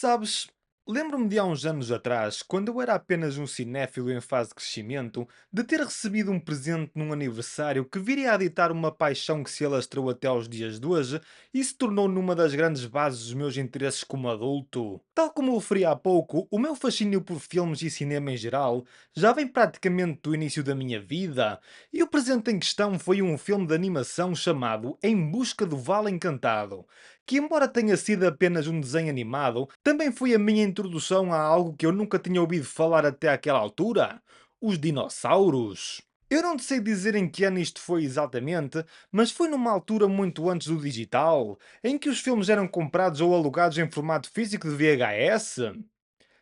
Sabes, lembro-me de há uns anos atrás, quando eu era apenas um cinéfilo em fase de crescimento, de ter recebido um presente num aniversário que viria a ditar uma paixão que se alastrou até aos dias de hoje e se tornou numa das grandes bases dos meus interesses como adulto. Tal como eu referi há pouco, o meu fascínio por filmes e cinema em geral já vem praticamente do início da minha vida, e o presente em questão foi um filme de animação chamado Em Busca do Vale Encantado, que, embora tenha sido apenas um desenho animado, também foi a minha introdução a algo que eu nunca tinha ouvido falar até àquela altura: os dinossauros. Eu não sei dizer em que ano isto foi exatamente, mas foi numa altura muito antes do digital, em que os filmes eram comprados ou alugados em formato físico de VHS.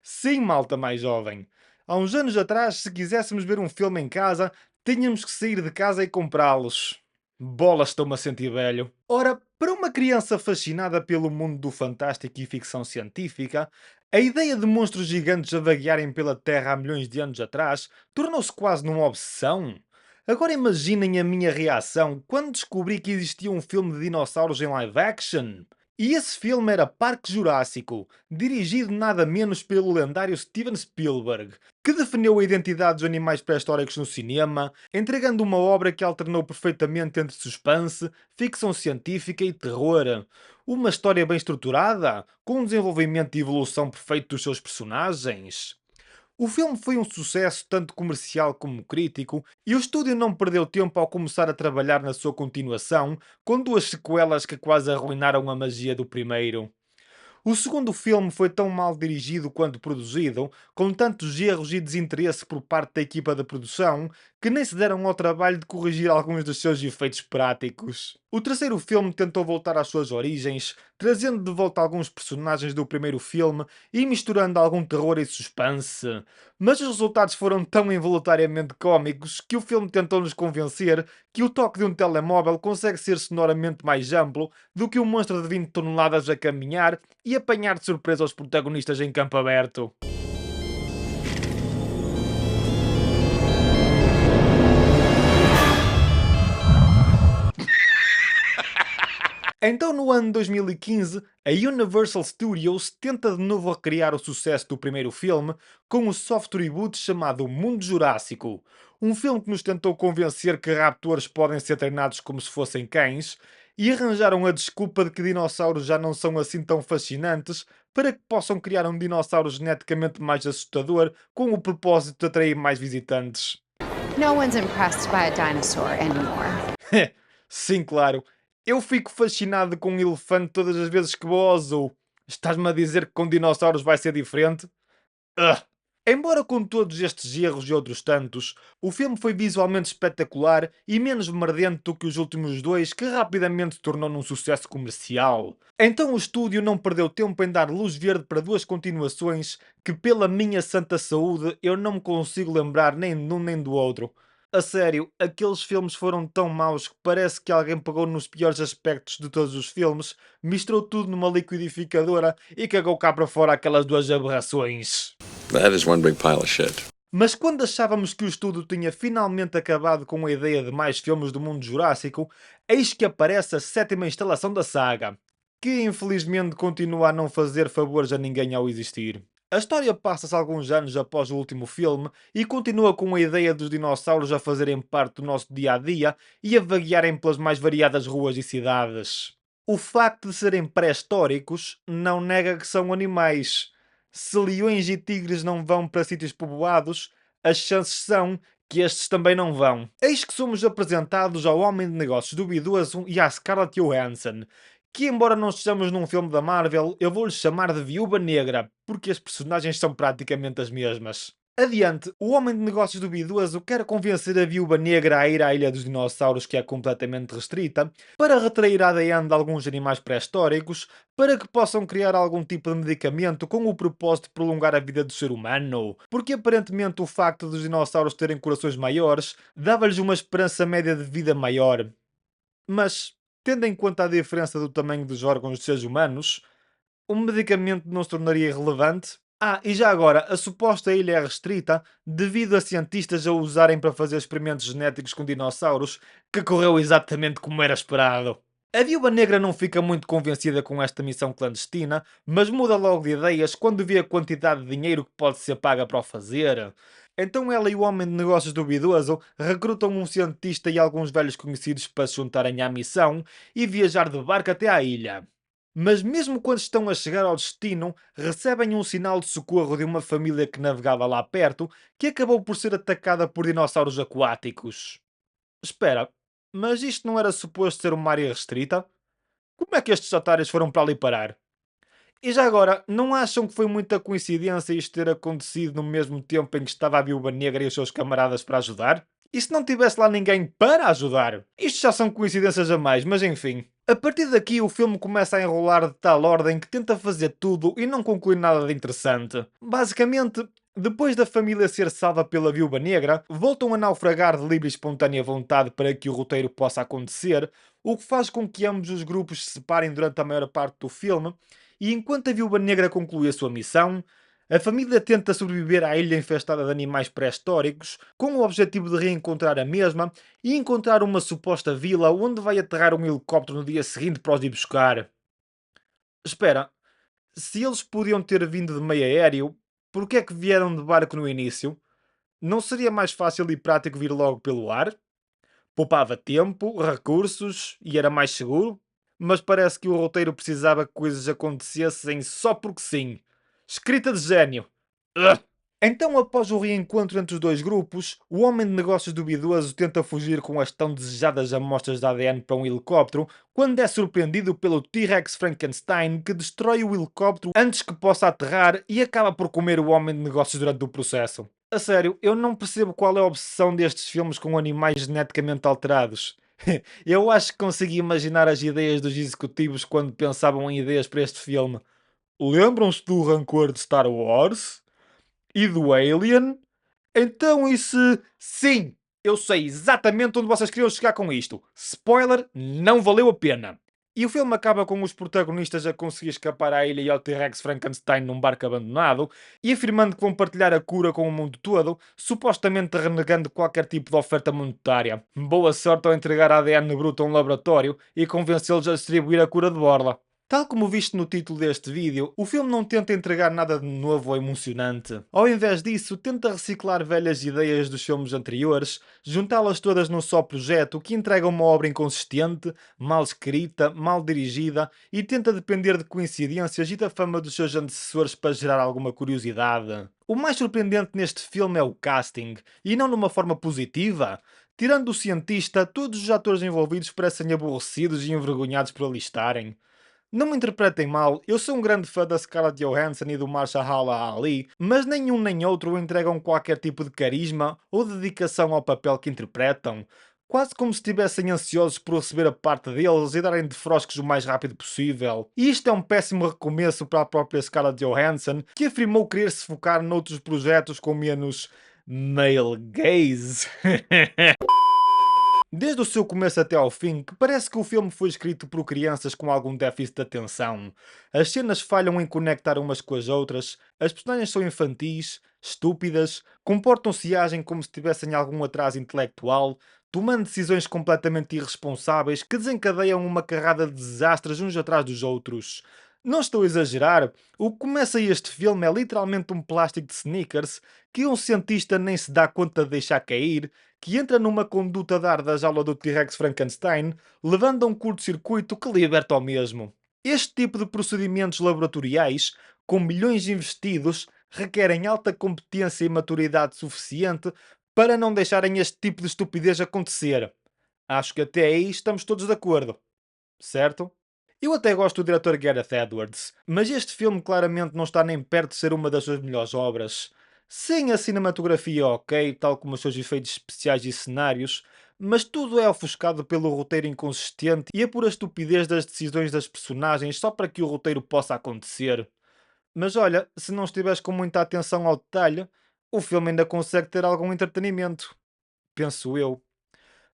Sim, malta mais jovem. Há uns anos atrás, se quiséssemos ver um filme em casa, tínhamos que sair de casa e comprá-los. Bolas, estou-me a sentir velho. Ora, para uma criança fascinada pelo mundo do fantástico e ficção científica, a ideia de monstros gigantes a vaguearem pela Terra há milhões de anos atrás tornou-se quase numa obsessão. Agora imaginem a minha reação quando descobri que existia um filme de dinossauros em live action. E esse filme era Parque Jurássico, dirigido nada menos pelo lendário Steven Spielberg, que definiu a identidade dos animais pré-históricos no cinema, entregando uma obra que alternou perfeitamente entre suspense, ficção científica e terror. Uma história bem estruturada, com um desenvolvimento e evolução perfeito dos seus personagens. O filme foi um sucesso tanto comercial como crítico, e o estúdio não perdeu tempo ao começar a trabalhar na sua continuação, com duas sequelas que quase arruinaram a magia do primeiro. O segundo filme foi tão mal dirigido quanto produzido, com tantos erros e desinteresse por parte da equipa de produção, que nem se deram ao trabalho de corrigir alguns dos seus efeitos práticos. O terceiro filme tentou voltar às suas origens, trazendo de volta alguns personagens do primeiro filme e misturando algum terror e suspense. Mas os resultados foram tão involuntariamente cómicos que o filme tentou nos convencer que o toque de um telemóvel consegue ser sonoramente mais amplo do que um monstro de 20 toneladas a caminhar e apanhar de surpresa os protagonistas em campo aberto. Então, no ano 2015, a Universal Studios tenta de novo recriar o sucesso do primeiro filme com um soft reboot chamado Mundo Jurássico. Um filme que nos tentou convencer que raptores podem ser treinados como se fossem cães e arranjaram a desculpa de que dinossauros já não são assim tão fascinantes para que possam criar um dinossauro geneticamente mais assustador com o propósito de atrair mais visitantes. No one's impressed by a dinosaur anymore. Sim, claro. Eu fico fascinado com um elefante todas as vezes que ouso. Estás-me a dizer que com dinossauros vai ser diferente? Ugh. Embora com todos estes erros e outros tantos, o filme foi visualmente espetacular e menos merdente do que os últimos dois, que rapidamente se tornou num sucesso comercial. Então o estúdio não perdeu tempo em dar luz verde para duas continuações que, pela minha santa saúde, eu não me consigo lembrar nem de um nem do outro. A sério, aqueles filmes foram tão maus que parece que alguém pegou nos piores aspectos de todos os filmes, misturou tudo numa liquidificadora e cagou cá para fora aquelas duas aberrações. That is one big pile of shit. Mas quando achávamos que o estudo tinha finalmente acabado com a ideia de mais filmes do mundo jurássico, eis que aparece a sétima instalação da saga, que infelizmente continua a não fazer favores a ninguém ao existir. A história passa-se alguns anos após o último filme e continua com a ideia dos dinossauros a fazerem parte do nosso dia a dia e a vaguearem pelas mais variadas ruas e cidades. O facto de serem pré-históricos não nega que são animais. Se leões e tigres não vão para sítios povoados, as chances são que estes também não vão. Eis que somos apresentados ao homem de negócios duvidoso e à Scarlett Johansson, que, embora não estejamos num filme da Marvel, eu vou-lhe chamar de Viúva Negra, porque as personagens são praticamente as mesmas. Adiante, o homem de negócios duvidoso quer convencer a Viúva Negra a ir à Ilha dos Dinossauros, que é completamente restrita, para retrair a ADN de alguns animais pré-históricos, para que possam criar algum tipo de medicamento com o propósito de prolongar a vida do ser humano. Porque aparentemente o facto dos dinossauros terem corações maiores dava-lhes uma esperança média de vida maior. Mas, tendo em conta a diferença do tamanho dos órgãos dos seres humanos, o medicamento não se tornaria relevante? Ah, e já agora, a suposta ilha é restrita devido a cientistas a usarem para fazer experimentos genéticos com dinossauros, que correu exatamente como era esperado. A Viúva Negra não fica muito convencida com esta missão clandestina, mas muda logo de ideias quando vê a quantidade de dinheiro que pode ser paga para o fazer. Então ela e o homem de negócios duvidoso recrutam um cientista e alguns velhos conhecidos para se juntarem à missão e viajar de barco até à ilha. Mas mesmo quando estão a chegar ao destino, recebem um sinal de socorro de uma família que navegava lá perto, que acabou por ser atacada por dinossauros aquáticos. Espera, mas isto não era suposto ser uma área restrita? Como é que estes otários foram para ali parar? E já agora, não acham que foi muita coincidência isto ter acontecido no mesmo tempo em que estava a Viúva Negra e os seus camaradas para ajudar? E se não tivesse lá ninguém para ajudar? Isto já são coincidências a mais, mas enfim. A partir daqui o filme começa a enrolar de tal ordem que tenta fazer tudo e não conclui nada de interessante. Basicamente, depois da família ser salva pela Viúva Negra, voltam a naufragar de livre e espontânea vontade para que o roteiro possa acontecer, o que faz com que ambos os grupos se separem durante a maior parte do filme, e enquanto a Viúva Negra conclui a sua missão, a família tenta sobreviver à ilha infestada de animais pré-históricos, com o objetivo de reencontrar a mesma e encontrar uma suposta vila onde vai aterrar um helicóptero no dia seguinte para os ir buscar. Espera, se eles podiam ter vindo de meio aéreo, por que é que vieram de barco no início? Não seria mais fácil e prático vir logo pelo ar? Poupava tempo, recursos e era mais seguro? Mas parece que o roteiro precisava que coisas acontecessem só porque sim. Escrita de gênio. Ugh. Então, após o reencontro entre os dois grupos, o homem de negócios duvidoso tenta fugir com as tão desejadas amostras de ADN para um helicóptero, quando é surpreendido pelo T-Rex Frankenstein, que destrói o helicóptero antes que possa aterrar e acaba por comer o homem de negócios durante o processo. A sério, eu não percebo qual é a obsessão destes filmes com animais geneticamente alterados. Eu acho que consegui imaginar as ideias dos executivos quando pensavam em ideias para este filme. Lembram-se do rancor de Star Wars? E do Alien? Então e se... Sim, eu sei exatamente onde vocês queriam chegar com isto. Spoiler, não valeu a pena. E o filme acaba com os protagonistas a conseguir escapar à ilha e ao T-Rex Frankenstein num barco abandonado e afirmando que vão partilhar a cura com o mundo todo, supostamente renegando qualquer tipo de oferta monetária. Boa sorte ao entregar ADN bruto a um laboratório e convencê-los a distribuir a cura de borla. Tal como visto no título deste vídeo, o filme não tenta entregar nada de novo ou emocionante. Ao invés disso, tenta reciclar velhas ideias dos filmes anteriores, juntá-las todas num só projeto que entrega uma obra inconsistente, mal escrita, mal dirigida e tenta depender de coincidências e da fama dos seus antecessores para gerar alguma curiosidade. O mais surpreendente neste filme é o casting, e não numa forma positiva. Tirando o cientista, todos os atores envolvidos parecem aborrecidos e envergonhados por ali estarem. Não me interpretem mal, eu sou um grande fã da Scarlett Johansson e do Mahershala Ali, mas nenhum nem outro entregam qualquer tipo de carisma ou dedicação ao papel que interpretam. Quase como se estivessem ansiosos por receber a parte deles e darem de frosques o mais rápido possível. E isto é um péssimo recomeço para a própria Scarlett Johansson, que afirmou querer se focar noutros projetos com menos male gaze. Desde o seu começo até ao fim, que parece que o filme foi escrito por crianças com algum déficit de atenção. As cenas falham em conectar umas com as outras, as personagens são infantis, estúpidas, comportam-se e agem como se tivessem algum atraso intelectual, tomando decisões completamente irresponsáveis que desencadeiam uma carrada de desastres uns atrás dos outros. Não estou a exagerar, o que começa este filme é literalmente um plástico de sneakers que um cientista nem se dá conta de deixar cair, que entra numa conduta de ar da jaula do T-Rex Frankenstein, levando a um curto-circuito que liberta ao mesmo. Este tipo de procedimentos laboratoriais, com milhões investidos, requerem alta competência e maturidade suficiente para não deixarem este tipo de estupidez acontecer. Acho que até aí estamos todos de acordo, certo? Eu até gosto do diretor Gareth Edwards, mas este filme claramente não está nem perto de ser uma das suas melhores obras. Sim, a cinematografia é ok, tal como os seus efeitos especiais e cenários, mas tudo é ofuscado pelo roteiro inconsistente e a pura estupidez das decisões das personagens só para que o roteiro possa acontecer. Mas olha, se não estiveres com muita atenção ao detalhe, o filme ainda consegue ter algum entretenimento. Penso eu.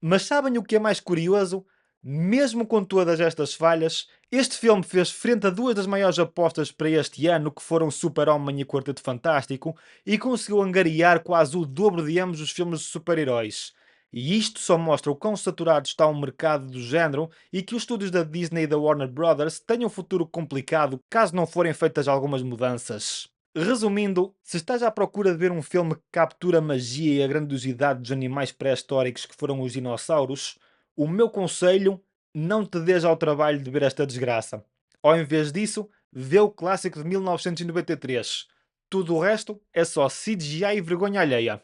Mas sabem o que é mais curioso? Mesmo com todas estas falhas, este filme fez frente a duas das maiores apostas para este ano, que foram Super-Homem e Quarteto Fantástico, e conseguiu angariar quase o dobro de ambos os filmes de super-heróis. E isto só mostra o quão saturado está o mercado do género e que os estúdios da Disney e da Warner Brothers têm um futuro complicado caso não forem feitas algumas mudanças. Resumindo, se estás à procura de ver um filme que captura a magia e a grandiosidade dos animais pré-históricos que foram os dinossauros, o meu conselho, não te dês ao trabalho de ver esta desgraça. Ao invés disso, vê o clássico de 1993. Tudo o resto é só CGI e vergonha alheia.